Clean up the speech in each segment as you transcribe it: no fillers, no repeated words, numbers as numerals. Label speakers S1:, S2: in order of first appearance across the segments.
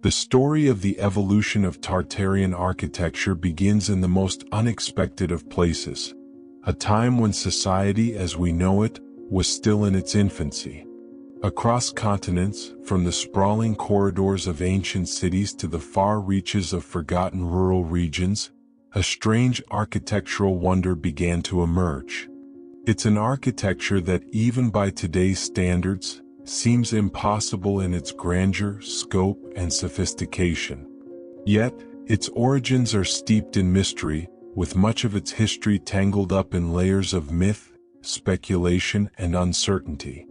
S1: The story of the evolution of Tartarian architecture begins in the most unexpected of places, a time when society as we know it was still in its infancy. Across continents, from the sprawling corridors of ancient cities to the far reaches of forgotten rural regions, a strange architectural wonder began to emerge. It's an architecture that, even by today's standards, seems impossible in its grandeur, scope, and sophistication. Yet, its origins are steeped in mystery, with much of its history tangled up in layers of myth, speculation, and uncertainty.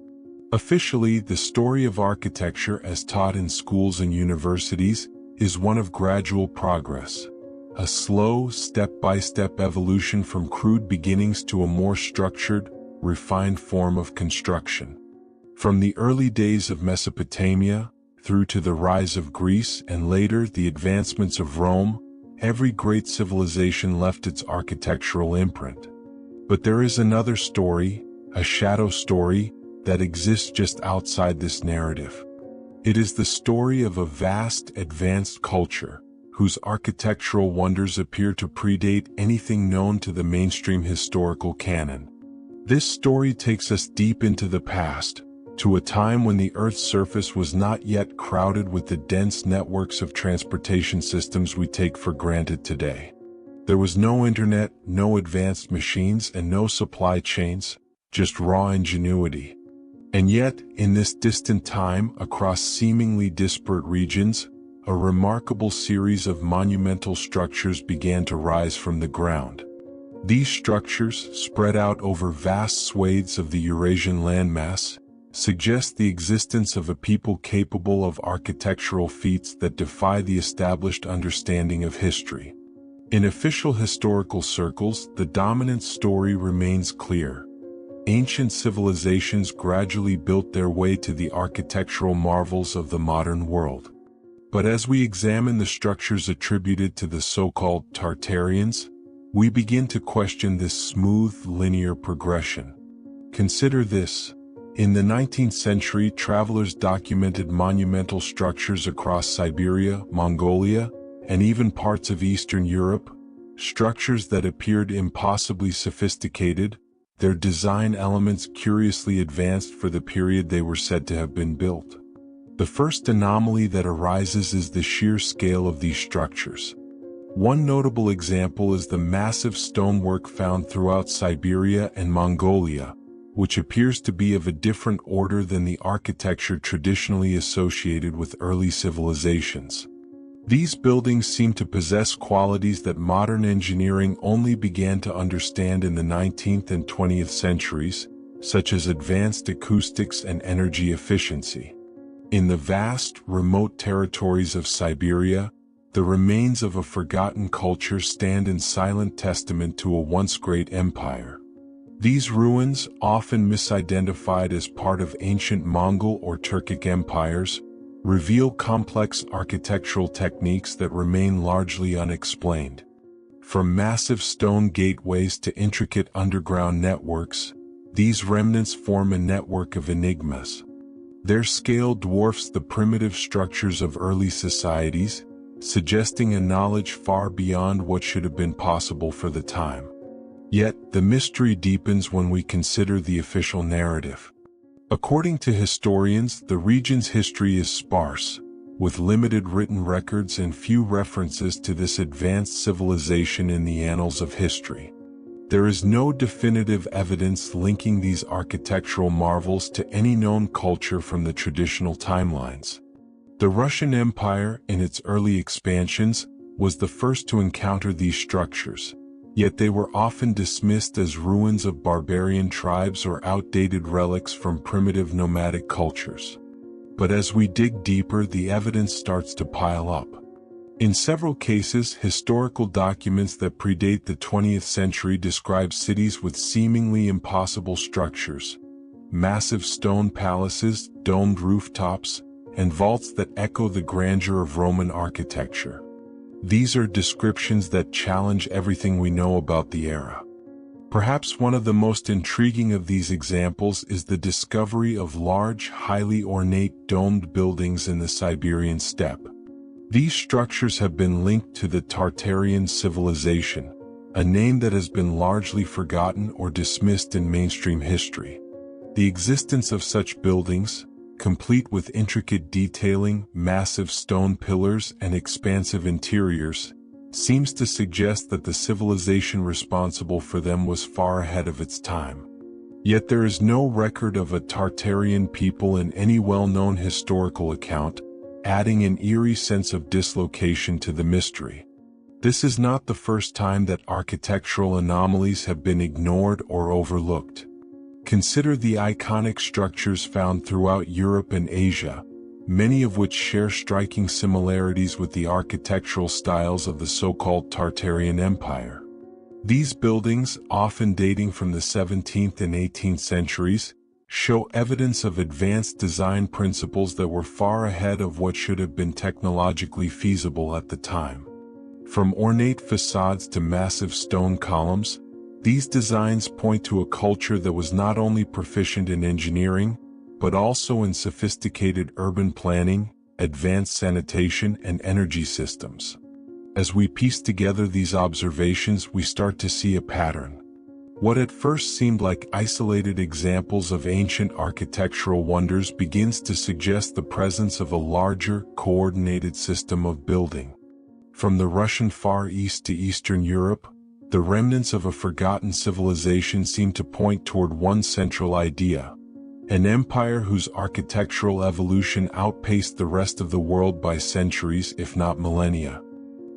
S1: Officially, the story of architecture as taught in schools and universities is one of gradual progress, a slow, step-by-step evolution from crude beginnings to a more structured, refined form of construction. From the early days of Mesopotamia, through to the rise of Greece and later the advancements of Rome, every great civilization left its architectural imprint. But there is another story, a shadow story, that exists just outside this narrative. It is the story of a vast, advanced culture, whose architectural wonders appear to predate anything known to the mainstream historical canon. This story takes us deep into the past, to a time when the Earth's surface was not yet crowded with the dense networks of transportation systems we take for granted today. There was no internet, no advanced machines, and no supply chains, just raw ingenuity. And yet, in this distant time, across seemingly disparate regions, a remarkable series of monumental structures began to rise from the ground. These structures, spread out over vast swathes of the Eurasian landmass, suggest the existence of a people capable of architectural feats that defy the established understanding of history. In official historical circles, the dominant story remains clear. Ancient civilizations gradually built their way to the architectural marvels of the modern world. But as we examine the structures attributed to the so-called Tartarians, we begin to question this smooth, linear progression. Consider this. In the 19th century, travelers documented monumental structures across Siberia, Mongolia, and even parts of Eastern Europe, structures that appeared impossibly sophisticated, their design elements curiously advanced for the period they were said to have been built. The first anomaly that arises is the sheer scale of these structures. One notable example is the massive stonework found throughout Siberia and Mongolia, which appears to be of a different order than the architecture traditionally associated with early civilizations. These buildings seem to possess qualities that modern engineering only began to understand in the 19th and 20th centuries, such as advanced acoustics and energy efficiency. In the vast, remote territories of Siberia, the remains of a forgotten culture stand in silent testament to a once great empire. These ruins, often misidentified as part of ancient Mongol or Turkic empires, reveal complex architectural techniques that remain largely unexplained. From massive stone gateways to intricate underground networks, these remnants form a network of enigmas. Their scale dwarfs the primitive structures of early societies, suggesting a knowledge far beyond what should have been possible for the time. Yet, the mystery deepens when we consider the official narrative. According to historians, the region's history is sparse, with limited written records and few references to this advanced civilization in the annals of history. There is no definitive evidence linking these architectural marvels to any known culture from the traditional timelines. The Russian Empire, in its early expansions, was the first to encounter these structures, yet they were often dismissed as ruins of barbarian tribes or outdated relics from primitive nomadic cultures. But as we dig deeper, the evidence starts to pile up. In several cases, historical documents that predate the 20th century describe cities with seemingly impossible structures, massive stone palaces, domed rooftops, and vaults that echo the grandeur of Roman architecture. These are descriptions that challenge everything we know about the era. Perhaps one of the most intriguing of these examples is the discovery of large, highly ornate domed buildings in the Siberian steppe. These structures have been linked to the Tartarian civilization, a name that has been largely forgotten or dismissed in mainstream history. The existence of such buildings, complete with intricate detailing, massive stone pillars, and expansive interiors, seems to suggest that the civilization responsible for them was far ahead of its time. Yet there is no record of a Tartarian people in any well-known historical account, adding an eerie sense of dislocation to the mystery. This is not the first time that architectural anomalies have been ignored or overlooked. Consider the iconic structures found throughout Europe and Asia, many of which share striking similarities with the architectural styles of the so-called Tartarian Empire. These buildings, often dating from the 17th and 18th centuries, show evidence of advanced design principles that were far ahead of what should have been technologically feasible at the time. From ornate facades to massive stone columns, these designs point to a culture that was not only proficient in engineering, but also in sophisticated urban planning, advanced sanitation, and energy systems. As we piece together these observations, we start to see a pattern. What at first seemed like isolated examples of ancient architectural wonders begins to suggest the presence of a larger, coordinated system of building. From the Russian Far East to Eastern Europe, the remnants of a forgotten civilization seem to point toward one central idea: an empire whose architectural evolution outpaced the rest of the world by centuries, if not millennia.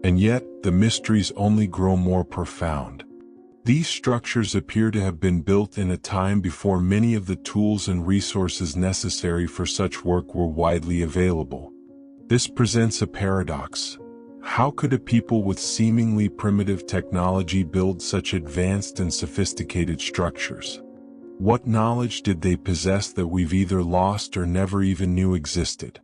S1: And yet, the mysteries only grow more profound. These structures appear to have been built in a time before many of the tools and resources necessary for such work were widely available. This presents a paradox. How could a people with seemingly primitive technology build such advanced and sophisticated structures? What knowledge did they possess that we've either lost or never even knew existed?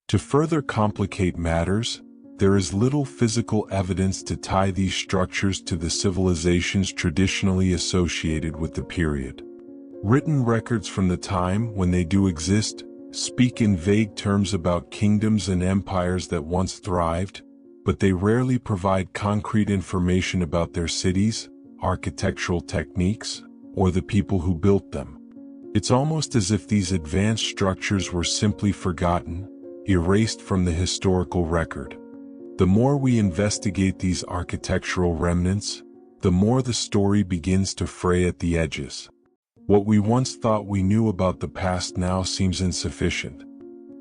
S1: To further complicate matters, there is little physical evidence to tie these structures to the civilizations traditionally associated with the period. Written records from the time, when they do exist, speak in vague terms about kingdoms and empires that once thrived, but they rarely provide concrete information about their cities, architectural techniques, or the people who built them. It's almost as if these advanced structures were simply forgotten, erased from the historical record. The more we investigate these architectural remnants, the more the story begins to fray at the edges. What we once thought we knew about the past now seems insufficient.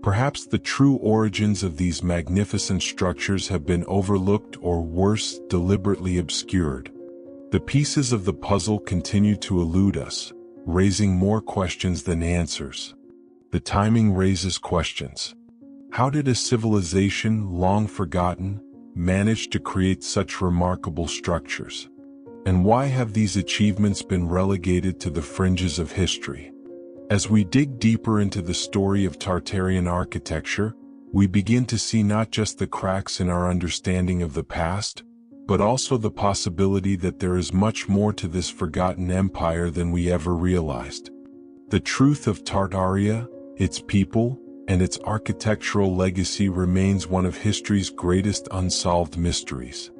S1: Perhaps the true origins of these magnificent structures have been overlooked or worse, deliberately obscured. The pieces of the puzzle continue to elude us, raising more questions than answers. The timing raises questions. How did a civilization, long forgotten, manage to create such remarkable structures? And why have these achievements been relegated to the fringes of history? As we dig deeper into the story of Tartarian architecture, we begin to see not just the cracks in our understanding of the past, but also the possibility that there is much more to this forgotten empire than we ever realized. The truth of Tartaria, its people, and its architectural legacy remains one of history's greatest unsolved mysteries.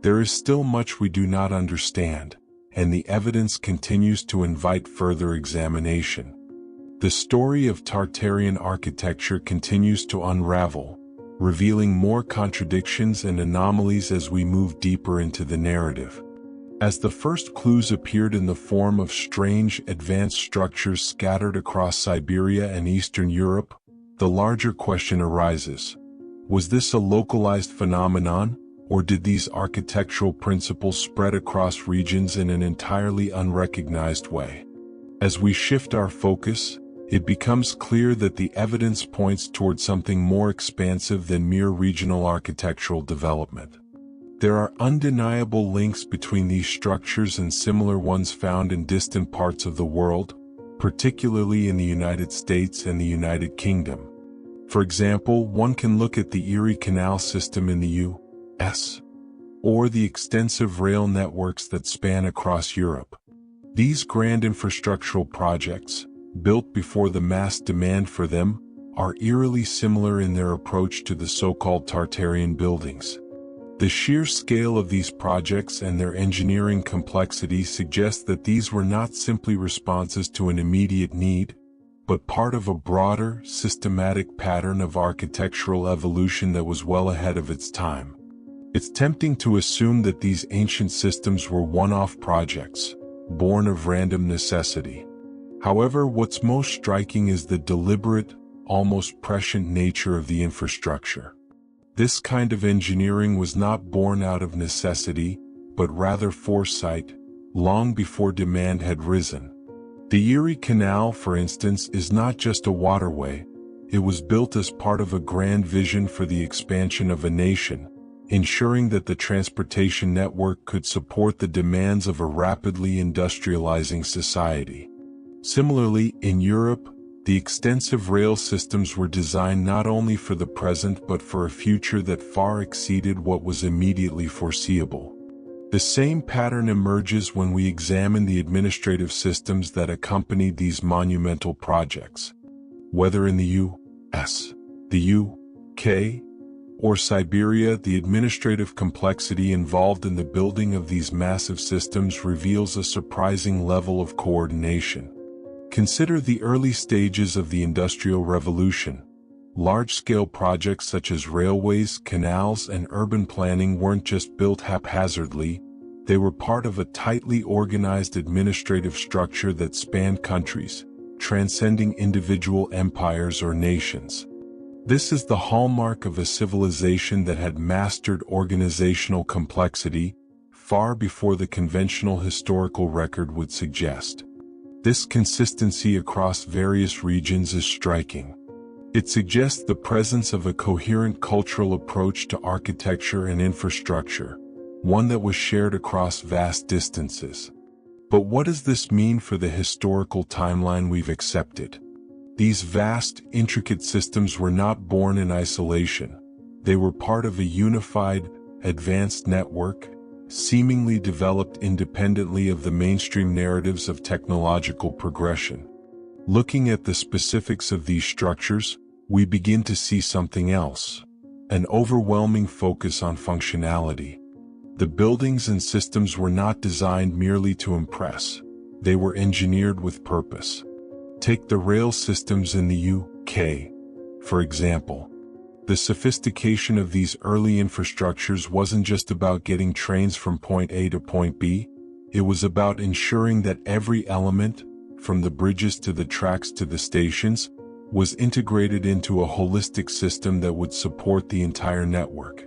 S1: There is still much we do not understand, and the evidence continues to invite further examination. The story of Tartarian architecture continues to unravel, revealing more contradictions and anomalies as we move deeper into the narrative. As the first clues appeared in the form of strange, advanced structures scattered across Siberia and Eastern Europe, the larger question arises: was this a localized phenomenon, or did these architectural principles spread across regions in an entirely unrecognized way? As we shift our focus, it becomes clear that the evidence points toward something more expansive than mere regional architectural development. There are undeniable links between these structures and similar ones found in distant parts of the world, particularly in the United States and the United Kingdom. For example, one can look at the Erie Canal system in the U.S., or the extensive rail networks that span across Europe. These grand infrastructural projects, built before the mass demand for them, are eerily similar in their approach to the so-called Tartarian buildings. The sheer scale of these projects and their engineering complexity suggest that these were not simply responses to an immediate need, but part of a broader, systematic pattern of architectural evolution that was well ahead of its time. It's tempting to assume that these ancient systems were one-off projects, born of random necessity. However, what's most striking is the deliberate, almost prescient nature of the infrastructure. This kind of engineering was not born out of necessity, but rather foresight, long before demand had risen. The Erie Canal, for instance, is not just a waterway. It was built as part of a grand vision for the expansion of a nation, ensuring that the transportation network could support the demands of a rapidly industrializing society. Similarly, in Europe, the extensive rail systems were designed not only for the present but for a future that far exceeded what was immediately foreseeable. The same pattern emerges when we examine the administrative systems that accompanied these monumental projects. Whether in the U.S., the U.K., or Siberia, the administrative complexity involved in the building of these massive systems reveals a surprising level of coordination. Consider the early stages of the Industrial Revolution. Large-scale projects such as railways, canals, and urban planning weren't just built haphazardly, they were part of a tightly organized administrative structure that spanned countries, transcending individual empires or nations. This is the hallmark of a civilization that had mastered organizational complexity far before the conventional historical record would suggest. This consistency across various regions is striking. It suggests the presence of a coherent cultural approach to architecture and infrastructure, one that was shared across vast distances. But what does this mean for the historical timeline we've accepted? These vast, intricate systems were not born in isolation. They were part of a unified, advanced network, seemingly developed independently of the mainstream narratives of technological progression. Looking at the specifics of these structures, we begin to see something else: an overwhelming focus on functionality. The buildings and systems were not designed merely to impress. They were engineered with purpose. Take the rail systems in the UK, for example. The sophistication of these early infrastructures wasn't just about getting trains from point A to point B, it was about ensuring that every element, from the bridges to the tracks to the stations, was integrated into a holistic system that would support the entire network.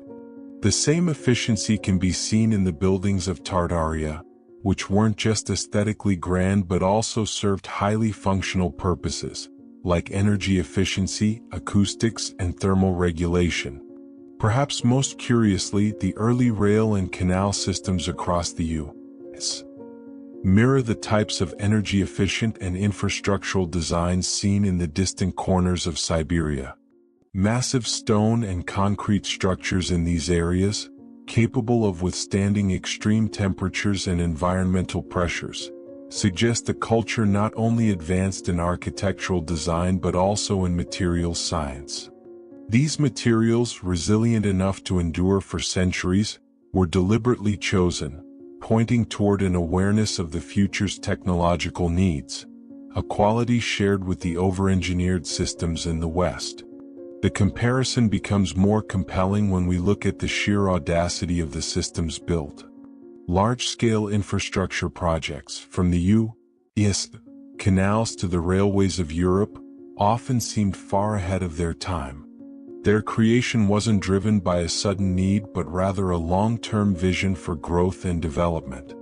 S1: The same efficiency can be seen in the buildings of Tartaria, which weren't just aesthetically grand but also served highly functional purposes, like energy efficiency, acoustics, and thermal regulation. Perhaps most curiously, the early rail and canal systems across the U.S. mirror the types of energy-efficient and infrastructural designs seen in the distant corners of Siberia. Massive stone and concrete structures in these areas, capable of withstanding extreme temperatures and environmental pressures, suggest a culture not only advanced in architectural design but also in materials science. These materials, resilient enough to endure for centuries, were deliberately chosen, pointing toward an awareness of the future's technological needs, a quality shared with the over-engineered systems in the West. The comparison becomes more compelling when we look at the sheer audacity of the systems built. Large-scale infrastructure projects, from the U.S. canals to the railways of Europe, often seemed far ahead of their time. Their creation wasn't driven by a sudden need but rather a long-term vision for growth and development.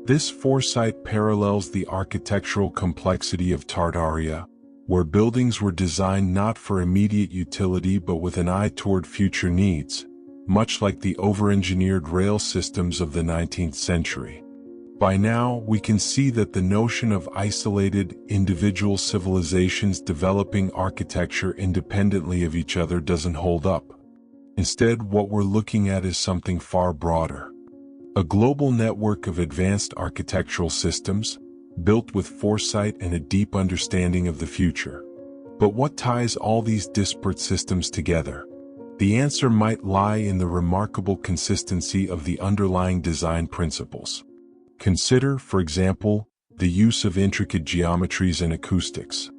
S1: This foresight parallels the architectural complexity of Tartaria, where buildings were designed not for immediate utility but with an eye toward future needs, much like the over-engineered rail systems of the 19th century. By now, we can see that the notion of isolated, individual civilizations developing architecture independently of each other doesn't hold up. Instead, what we're looking at is something far broader. A global network of advanced architectural systems, built with foresight and a deep understanding of the future. But what ties all these disparate systems together? The answer might lie in the remarkable consistency of the underlying design principles. Consider, for example, the use of intricate geometries and acoustics.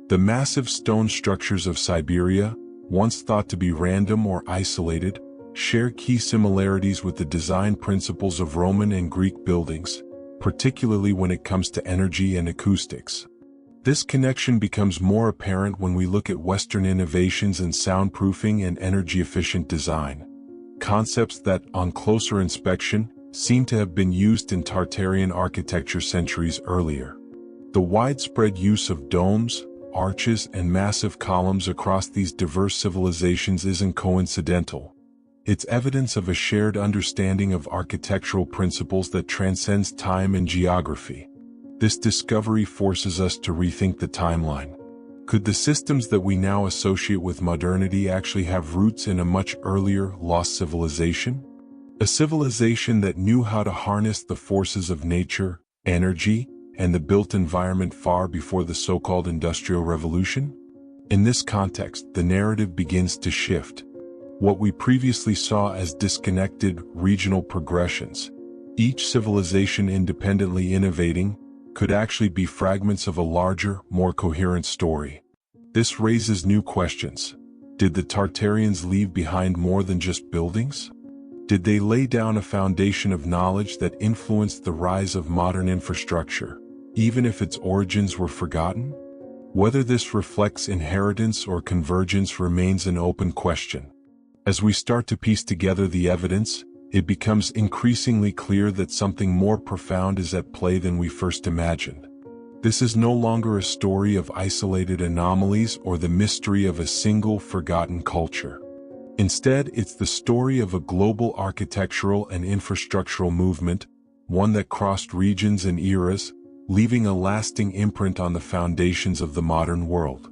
S1: The massive stone structures of Siberia, once thought to be random or isolated, share key similarities with the design principles of Roman and Greek buildings, particularly when it comes to energy and acoustics. This connection becomes more apparent when we look at Western innovations in soundproofing and energy-efficient design, concepts that, on closer inspection, seem to have been used in Tartarian architecture centuries earlier. The widespread use of domes, arches, and massive columns across these diverse civilizations isn't coincidental. It's evidence of a shared understanding of architectural principles that transcends time and geography. This discovery forces us to rethink the timeline. Could the systems that we now associate with modernity actually have roots in a much earlier, lost civilization? A civilization that knew how to harness the forces of nature, energy, and the built environment far before the so-called Industrial Revolution? In this context, the narrative begins to shift. What we previously saw as disconnected, regional progressions, each civilization independently innovating, could actually be fragments of a larger, more coherent story. This raises new questions. Did the Tartarians leave behind more than just buildings? Did they lay down a foundation of knowledge that influenced the rise of modern infrastructure, even if its origins were forgotten? Whether this reflects inheritance or convergence remains an open question. As we start to piece together the evidence, it becomes increasingly clear that something more profound is at play than we first imagined. This is no longer a story of isolated anomalies or the mystery of a single forgotten culture. Instead, it's the story of a global architectural and infrastructural movement, one that crossed regions and eras, leaving a lasting imprint on the foundations of the modern world.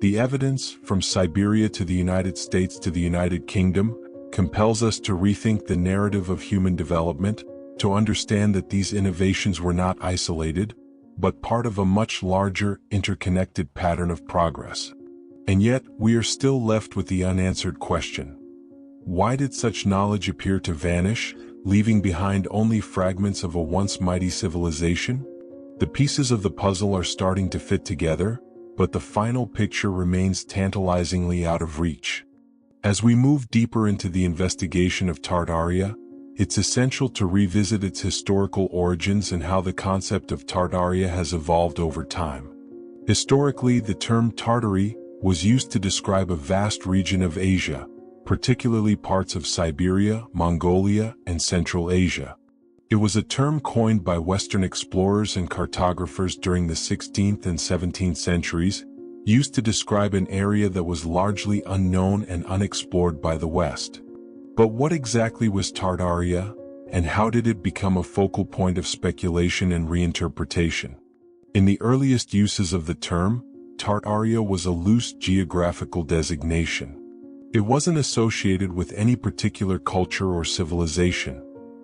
S1: The evidence, from Siberia to the United States to the United Kingdom, compels us to rethink the narrative of human development, to understand that these innovations were not isolated, but part of a much larger, interconnected pattern of progress. And yet, we are still left with the unanswered question. Why did such knowledge appear to vanish, leaving behind only fragments of a once mighty civilization? The pieces of the puzzle are starting to fit together, but the final picture remains tantalizingly out of reach. As we move deeper into the investigation of Tartaria, it's essential to revisit its historical origins and how the concept of Tartaria has evolved over time. Historically, the term Tartary was used to describe a vast region of Asia, particularly parts of Siberia, Mongolia, and Central Asia. It was a term coined by Western explorers and cartographers during the 16th and 17th centuries, used to describe an area that was largely unknown and unexplored by the West. But what exactly was Tartaria, and how did it become a focal point of speculation and reinterpretation? In the earliest uses of the term, Tartaria was a loose geographical designation. It wasn't associated with any particular culture or civilization.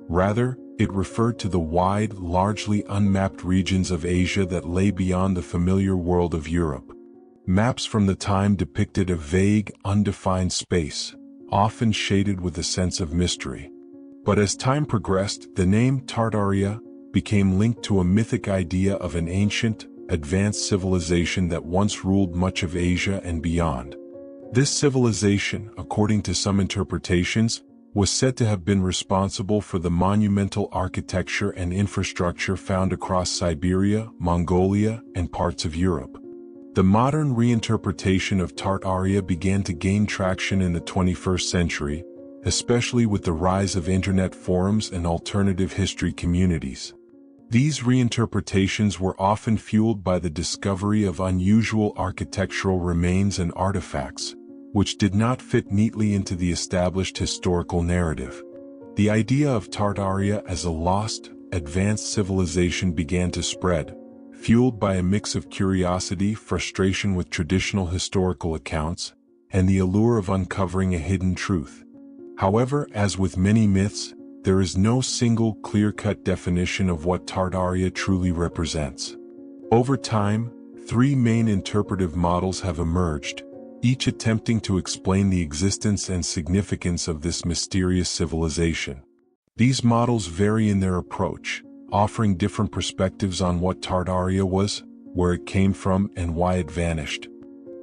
S1: Rather, it referred to the wide, largely unmapped regions of Asia that lay beyond the familiar world of Europe. Maps from the time depicted a vague, undefined space, often shaded with a sense of mystery. But as time progressed, the name Tartaria became linked to a mythic idea of an ancient, advanced civilization that once ruled much of Asia and beyond. This civilization, according to some interpretations, was said to have been responsible for the monumental architecture and infrastructure found across Siberia, Mongolia, and parts of Europe. The modern reinterpretation of Tartaria began to gain traction in the 21st century, especially with the rise of internet forums and alternative history communities. These reinterpretations were often fueled by the discovery of unusual architectural remains and artifacts, which did not fit neatly into the established historical narrative. The idea of Tartaria as a lost, advanced civilization began to spread, fueled by a mix of curiosity, frustration with traditional historical accounts, and the allure of uncovering a hidden truth. However, as with many myths, there is no single clear-cut definition of what Tartaria truly represents. Over time, Three main interpretive models have emerged, each attempting to explain the existence and significance of this mysterious civilization. These models vary in their approach, offering different perspectives on what Tartaria was, where it came from, and why it vanished.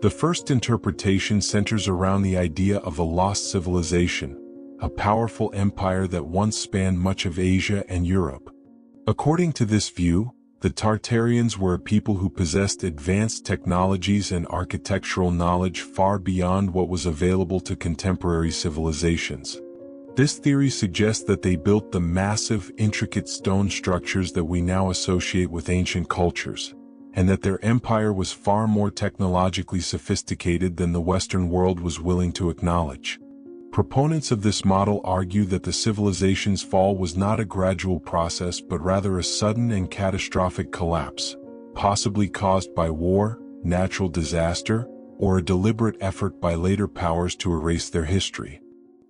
S1: The first interpretation centers around the idea of a lost civilization, a powerful empire that once spanned much of Asia and Europe. According to this view, the Tartarians were a people who possessed advanced technologies and architectural knowledge far beyond what was available to contemporary civilizations. This theory suggests that they built the massive, intricate stone structures that we now associate with ancient cultures, and that their empire was far more technologically sophisticated than the Western world was willing to acknowledge. Proponents of this model argue that the civilization's fall was not a gradual process but rather a sudden and catastrophic collapse, possibly caused by war, natural disaster, or a deliberate effort by later powers to erase their history.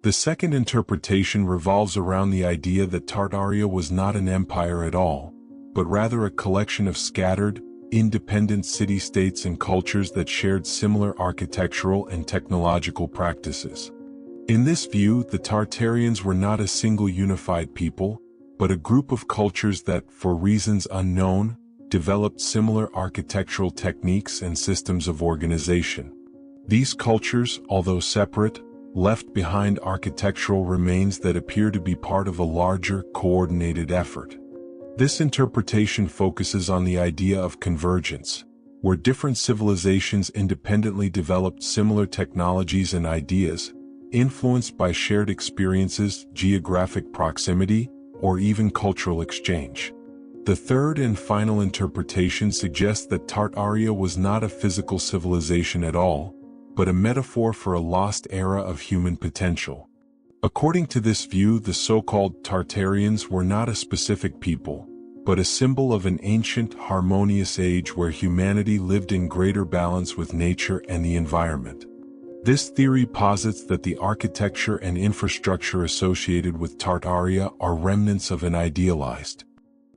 S1: The second interpretation revolves around the idea that Tartaria was not an empire at all, but rather a collection of scattered, independent city-states and cultures that shared similar architectural and technological practices. In this view, the Tartarians were not a single unified people, but a group of cultures that, for reasons unknown, developed similar architectural techniques and systems of organization. These cultures, although separate, left behind architectural remains that appear to be part of a larger, coordinated effort. This interpretation focuses on the idea of convergence, where different civilizations independently developed similar technologies and ideas, influenced by shared experiences, geographic proximity, or even cultural exchange. The third and final interpretation suggests that Tartaria was not a physical civilization at all, but a metaphor for a lost era of human potential. According to this view, the so-called Tartarians were not a specific people, but a symbol of an ancient, harmonious age where humanity lived in greater balance with nature and the environment. This theory posits that the architecture and infrastructure associated with Tartaria are remnants of an idealized,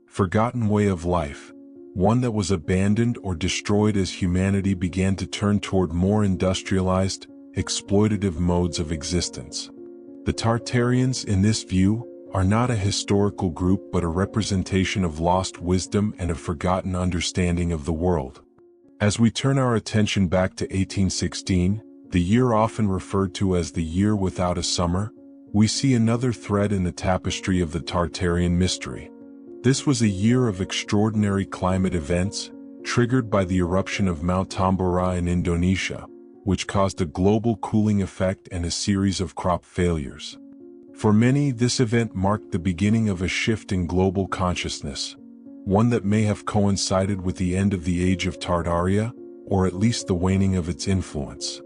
S1: forgotten way of life, one that was abandoned or destroyed as humanity began to turn toward more industrialized, exploitative modes of existence. The Tartarians, in this view, are not a historical group but a representation of lost wisdom and a forgotten understanding of the world. As we turn our attention back to 1816, the year often referred to as the year without a summer, we see another thread in the tapestry of the Tartarian mystery. This was a year of extraordinary climate events, triggered by the eruption of Mount Tambora in Indonesia, which caused a global cooling effect and a series of crop failures. For many, this event marked the beginning of a shift in global consciousness, one that may have coincided with the end of the age of Tartaria, or at least the waning of its influence.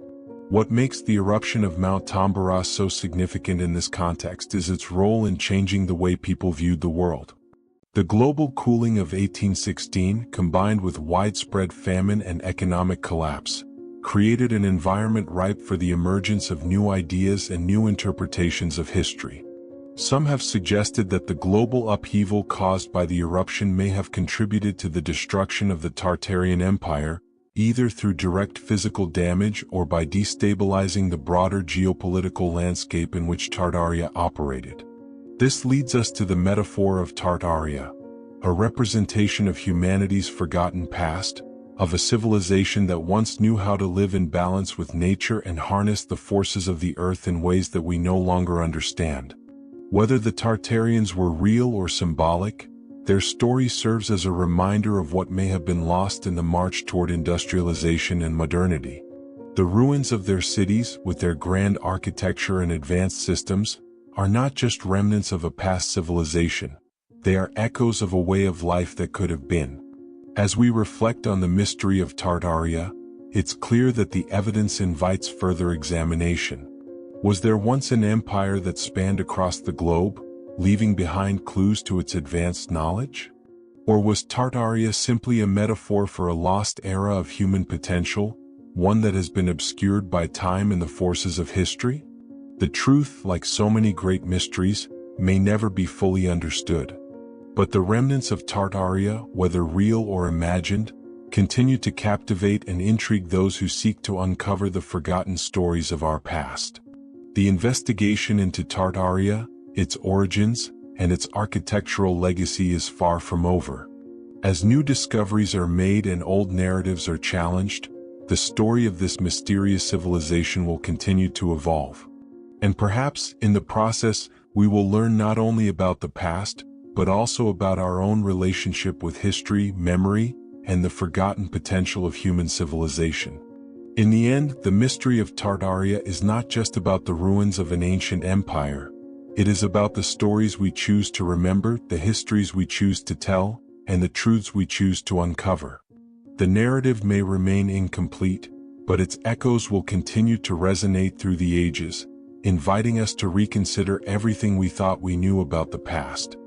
S1: What makes the eruption of Mount Tambora so significant in this context is its role in changing the way people viewed the world. The global cooling of 1816, combined with widespread famine and economic collapse, created an environment ripe for the emergence of new ideas and new interpretations of history. Some have suggested that the global upheaval caused by the eruption may have contributed to the destruction of the Tartarian Empire, either through direct physical damage or by destabilizing the broader geopolitical landscape in which Tartaria operated. This leads us to the metaphor of Tartaria, a representation of humanity's forgotten past, of a civilization that once knew how to live in balance with nature and harness the forces of the earth in ways that we no longer understand. Whether the Tartarians were real or symbolic, their story serves as a reminder of what may have been lost in the march toward industrialization and modernity. The ruins of their cities, with their grand architecture and advanced systems, are not just remnants of a past civilization. They are echoes of a way of life that could have been. As we reflect on the mystery of Tartaria, it's clear that the evidence invites further examination. Was there once an empire that spanned across the globe, leaving behind clues to its advanced knowledge? Or was Tartaria simply a metaphor for a lost era of human potential, one that has been obscured by time and the forces of history? The truth, like so many great mysteries, may never be fully understood. But the remnants of Tartaria, whether real or imagined, continue to captivate and intrigue those who seek to uncover the forgotten stories of our past. The investigation into Tartaria, its origins, and its architectural legacy is far from over. As new discoveries are made and old narratives are challenged, the story of this mysterious civilization will continue to evolve. And perhaps, in the process, we will learn not only about the past, but also about our own relationship with history, memory, and the forgotten potential of human civilization. In the end, the mystery of Tartaria is not just about the ruins of an ancient empire. It is about the stories we choose to remember, the histories we choose to tell, and the truths we choose to uncover. The narrative may remain incomplete, but its echoes will continue to resonate through the ages, inviting us to reconsider everything we thought we knew about the past.